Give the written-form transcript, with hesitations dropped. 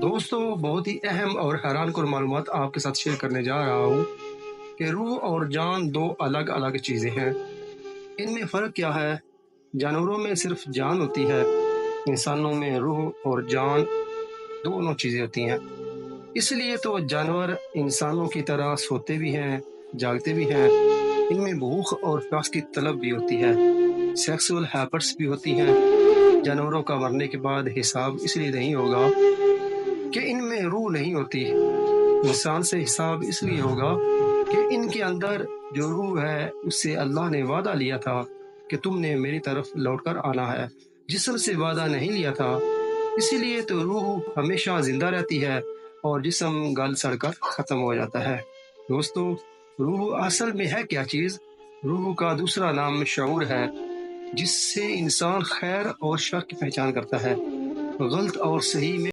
دوستوں بہت ہی اہم اور حیران کن معلومات آپ کے ساتھ شیئر کرنے جا رہا ہوں کہ روح اور جان دو الگ الگ چیزیں ہیں۔ ان میں فرق کیا ہے؟ جانوروں میں صرف جان ہوتی ہے، انسانوں میں روح اور جان دونوں چیزیں ہوتی ہیں۔ اس لیے تو جانور انسانوں کی طرح سوتے بھی ہیں، جاگتے بھی ہیں۔ ان میں بھوک اور پیاس کی طلب بھی ہوتی ہے، سیکسول ہیبٹس بھی ہوتی ہیں۔ جانوروں کا مرنے کے بعد حساب اس لیے نہیں ہوگا کہ ان میں روح نہیں ہوتی، انسان سے حساب اس لیے ہوگا کہ ان کے اندر جو روح ہے اس سے اللہ نے وعدہ لیا تھا کہ تم نے میری طرف لوٹ کر آنا ہے، جسم سے وعدہ نہیں لیا تھا۔ اسی لیے تو روح ہمیشہ زندہ رہتی ہے اور جسم گل سڑ کر ختم ہو جاتا ہے۔ دوستو، روح اصل میں ہے کیا چیز؟ روح کا دوسرا نام شعور ہے، جس سے انسان خیر اور شر کی پہچان کرتا ہے، غلط اور صحیح میں